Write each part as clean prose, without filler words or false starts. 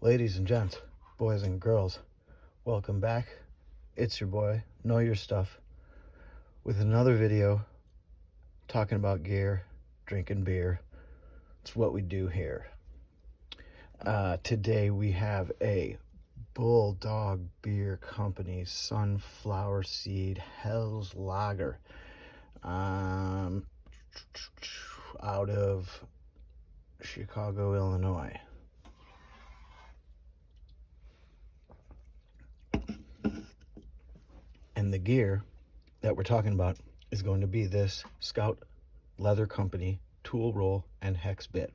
Ladies and gents, boys and girls, welcome back. It's your boy, Know Your Stuff, with another video talking about gear, drinking beer. It's what we do here. Today we have a Bulldog Beer Company Sunflower Seed Hell's Lager out of Chicago, Illinois. And the gear that we're talking about is going to be this Scout Leather Company tool roll and hex bit.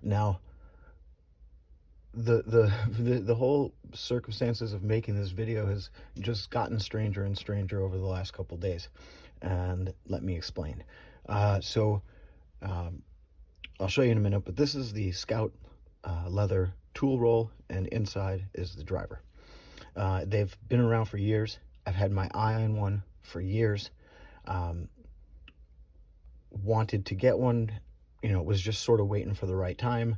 Now, the whole circumstances of making this video has just gotten stranger and stranger over the last couple days, and let me explain. I'll show you in a minute, but this is the Scout leather tool roll, and inside is the driver. They've been around for years. I've had my eye on one for years. Wanted to get one, was just sort of waiting for the right time.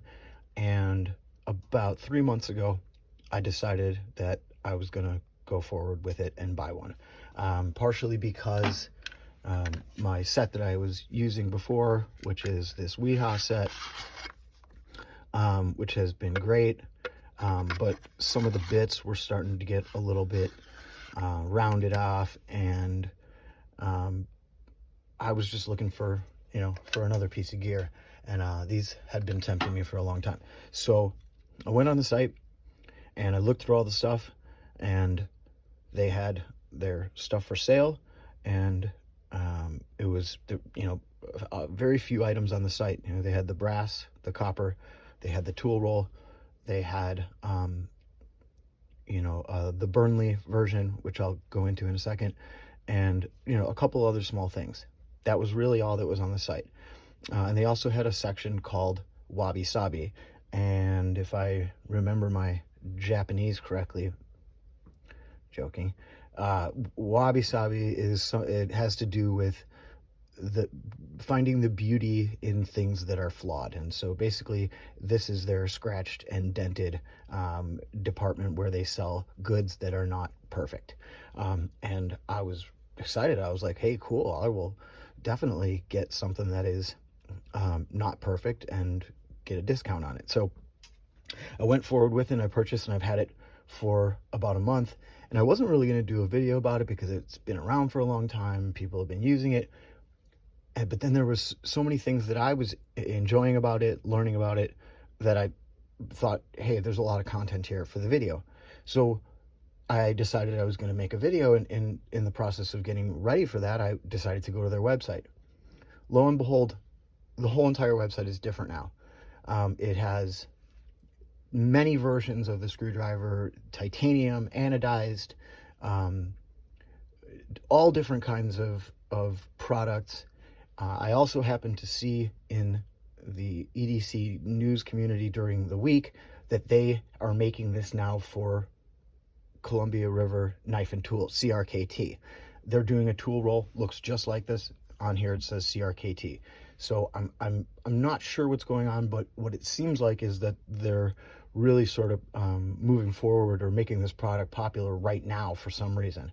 And about 3 months ago, I decided that I was going to go forward with it and buy one. Partially because my set that I was using before, which is this Weehaw set, which has been great, but some of the bits were starting to get a little bit rounded off, and I was just looking for another piece of gear, and these had been tempting me for a long time. So I went on the site and I looked through all the stuff, and they had their stuff for sale, and it was very few items on the site. They had the brass, the copper, they had the tool roll, they had the Burnley version, which I'll go into in a second, and a couple other small things. That was really all that was on the site. And they also had a section called Wabi Sabi, and if I remember my Japanese correctly, joking, Wabi Sabi it has to do with finding the beauty in things that are flawed. And so basically this is their scratched and dented department where they sell goods that are not perfect. And I was excited. I was like, hey, cool, I will definitely get something that is not perfect and get a discount on it. So I went forward with it, and I purchased, and I've had it for about a month. And I wasn't really going to do a video about it because it's been around for a long time. People have been using it. But then there was so many things that I was enjoying about it, learning about it, that I thought, hey, there's a lot of content here for the video. So I decided I was going to make a video, and in the process of getting ready for that, I decided to go to their website. Lo and behold, the whole entire website is different now. It has many versions of the screwdriver, titanium, anodized, all different kinds of products. I also happened to see in the EDC news community during the week that they are making this now for Columbia River Knife and Tool, CRKT. They're doing a tool roll, looks just like this. On here it says CRKT. So I'm not sure what's going on, but what it seems like is that they're really sort of moving forward or making this product popular right now for some reason.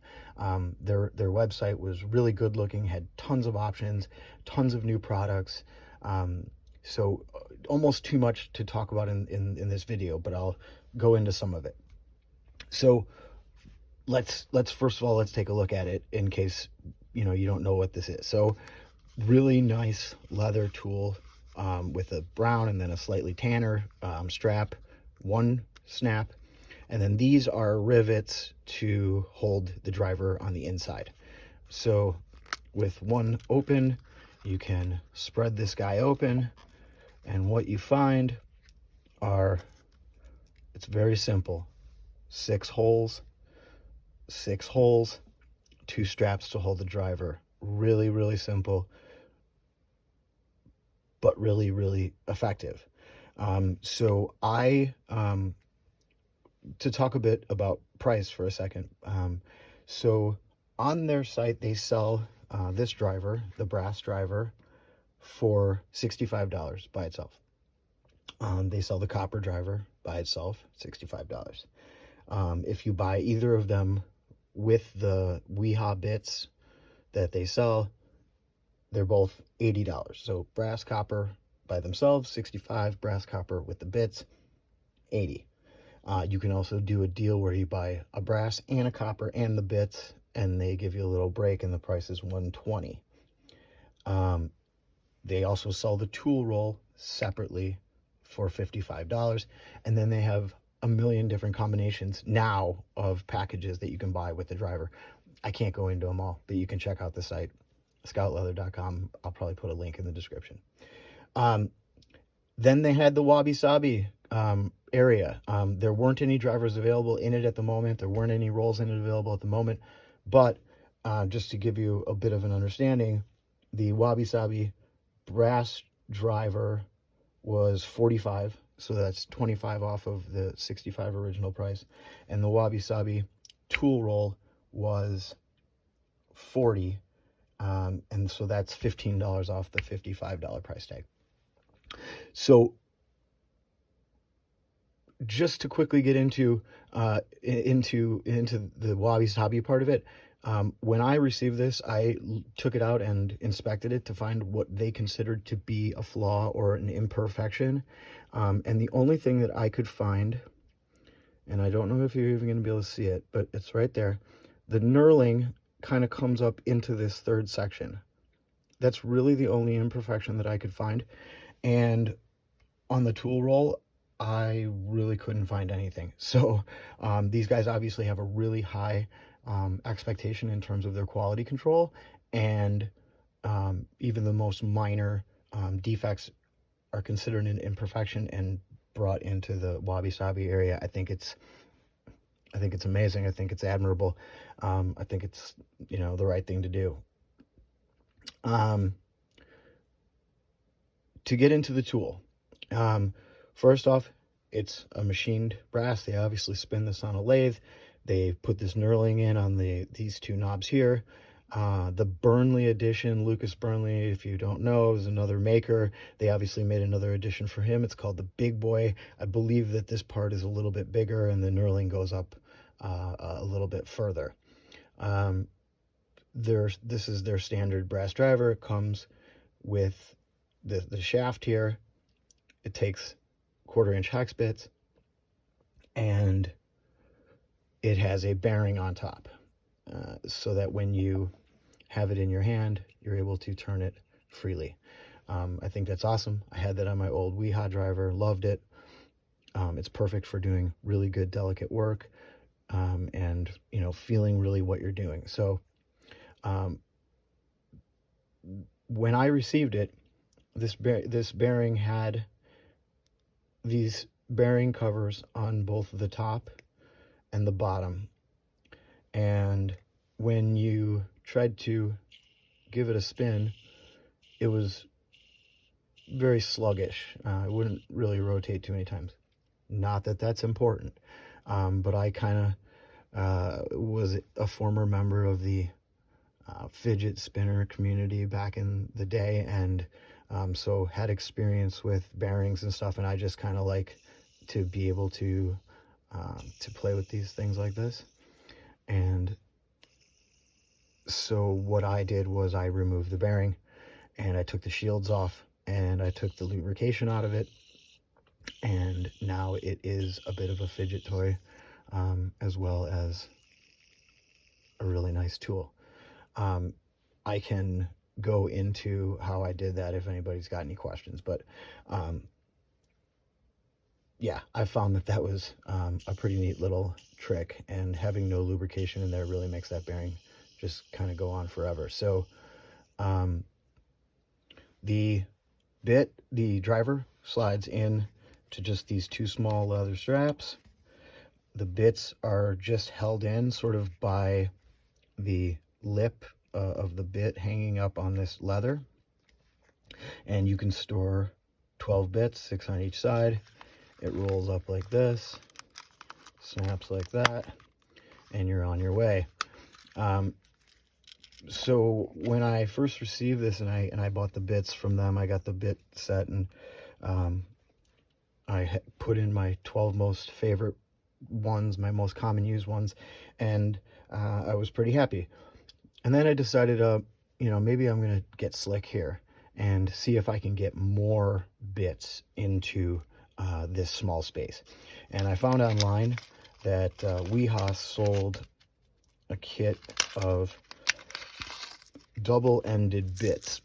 Their website was really good looking, had tons of options, tons of new products. So almost too much to talk about in this video, but I'll go into some of it. So let's first of all, let's take a look at it in case you don't know what this is. So really nice leather tool with a brown and then a slightly tanner strap, one snap, and then these are rivets to hold the driver on the inside. So with one open, you can spread this guy open, and what you find are, it's very simple, 6 holes, 2 straps to hold the driver. Really, really simple, but really, really effective. So to talk a bit about price for a second. So on their site, they sell this driver, the brass driver, for $65 by itself. They sell the copper driver by itself, $65. If you buy either of them with the Weehaw bits that they sell, they're both $80. So brass copper by themselves, 65, brass copper with the bits, 80. You can also do a deal where you buy a brass and a copper and the bits, and they give you a little break, and the price is 120. They also sell the tool roll separately for $55, and then they have a million different combinations now of packages that you can buy with the driver. I can't go into them all, but you can check out the site, scoutleather.com. I'll probably put a link in the description. Then they had the Wabi Sabi area. There weren't any drivers available in it at the moment. There weren't any rolls in it available at the moment. But just to give you a bit of an understanding, the Wabi Sabi brass driver was $45, so that's $25 off of the $65 original price. And the Wabi Sabi tool roll was $40, and so that's $15 off the $55 price tag. So just to quickly get into the Wabi Sabi part of it, when I received this, I took it out and inspected it to find what they considered to be a flaw or an imperfection. And the only thing that I could find, and I don't know if you're even going to be able to see it, but it's right there. The knurling kind of comes up into this third section. That's really the only imperfection that I could find. And on the tool roll, I really couldn't find anything. So these guys obviously have a really high expectation in terms of their quality control, and even the most minor defects are considered an imperfection and brought into the Wabi Sabi area. I think it's amazing. I think it's admirable. I think it's, the right thing to do. To get into the tool, first off, it's a machined brass. They obviously spin this on a lathe. They put this knurling in on these two knobs here. The Burnley edition, Lucas Burnley, if you don't know, is another maker. They obviously made another edition for him. It's called the Big Boy. I believe that this part is a little bit bigger and the knurling goes up a little bit further. This is their standard brass driver. It comes with the shaft here. It takes 1/4-inch hex bits, and it has a bearing on top, so that when you have it in your hand, you're able to turn it freely. I think that's awesome. I had that on my old Weehaw driver, loved it. It's perfect for doing really good, delicate work, and feeling really what you're doing. So when I received it, this bearing had these bearing covers on both the top and the bottom, and when you tried to give it a spin, it was very sluggish. It wouldn't really rotate too many times. Not that that's important, but I kind of was a former member of the fidget spinner community back in the day, and so had experience with bearings and stuff, and I just kind of like to be able to play with these things like this. And so what I did was I removed the bearing, and I took the shields off, and I took the lubrication out of it, and now it is a bit of a fidget toy, as well as a really nice tool. I can go into how I did that if anybody's got any questions, but yeah, I found that was a pretty neat little trick, and having no lubrication in there really makes that bearing just kind of go on forever. So the driver slides in to just these two small leather straps. The bits are just held in sort of by the lip of the bit hanging up on this leather, and you can store 12 bits, 6 on each side. It rolls up like this, snaps like that, and you're on your way. So when I first received this and I bought the bits from them, I got the bit set, and I put in my 12 most favorite ones, my most common used ones, and I was pretty happy. And then I decided, maybe I'm going to get slick here and see if I can get more bits into this small space. And I found online that Weha sold a kit of double-ended bits,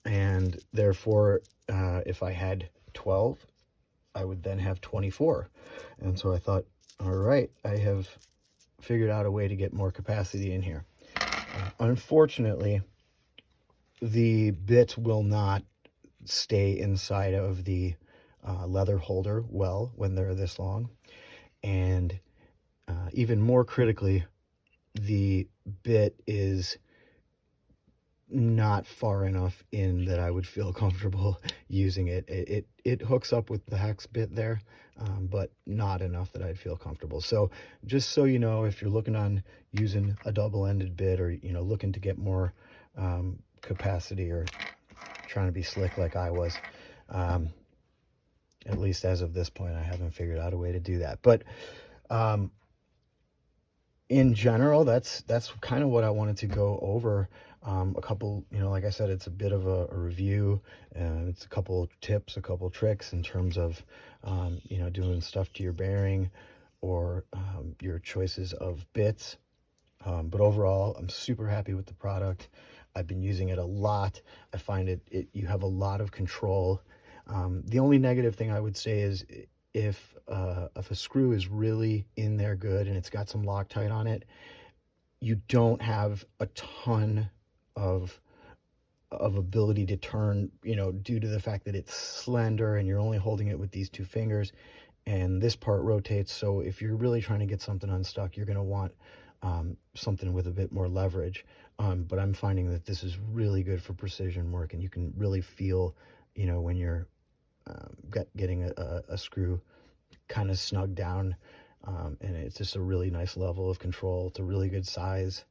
and therefore if I had 12, I would then have 24. And so I thought, all right, I have figured out a way to get more capacity in here. Unfortunately, the bits will not stay inside of the leather holder well when they're this long. And even more critically, the bit is not far enough in that I would feel comfortable using it. It hooks up with the hex bit there, but not enough that I'd feel comfortable. So just so you know, if you're looking on using a double-ended bit, or looking to get more capacity, or trying to be slick like I was, at least as of this point, I haven't figured out a way to do that. But in general, that's kind of what I wanted to go over. A couple, like I said, it's a bit of a review, and it's a couple tips, a couple tricks in terms of, doing stuff to your bearing, or your choices of bits. But overall, I'm super happy with the product. I've been using it a lot. I find you have a lot of control. The only negative thing I would say is, if a screw is really in there good and it's got some Loctite on it, you don't have a ton of ability to turn, due to the fact that it's slender and you're only holding it with these two fingers, and this part rotates. So if you're really trying to get something unstuck, you're going to want something with a bit more leverage. But I'm finding that this is really good for precision work, and you can really feel, when you're getting a screw kind of snug down, and it's just a really nice level of control. It's a really good size,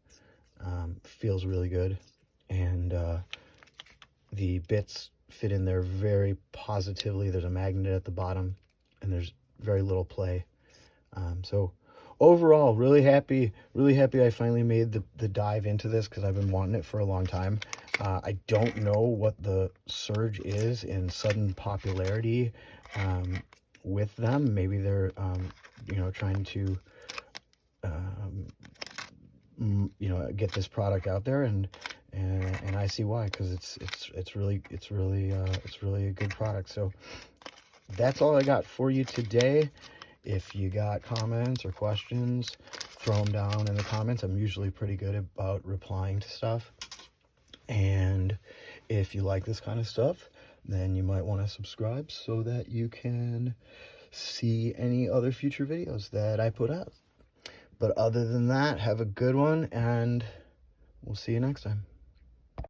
feels really good, and the bits fit in there very positively. There's a magnet at the bottom, and there's very little play. So overall, really happy I finally made the dive into this, because I've been wanting it for a long time. I don't know what the surge is in sudden popularity with them. Maybe they're trying to get this product out there, and I see why, because it's really a good product. So that's all I got for you today. If you got comments or questions, throw them down in the comments. I'm usually pretty good about replying to stuff. And if you like this kind of stuff, then you might want to subscribe so that you can see any other future videos that I put out. But other than that, have a good one, and we'll see you next time.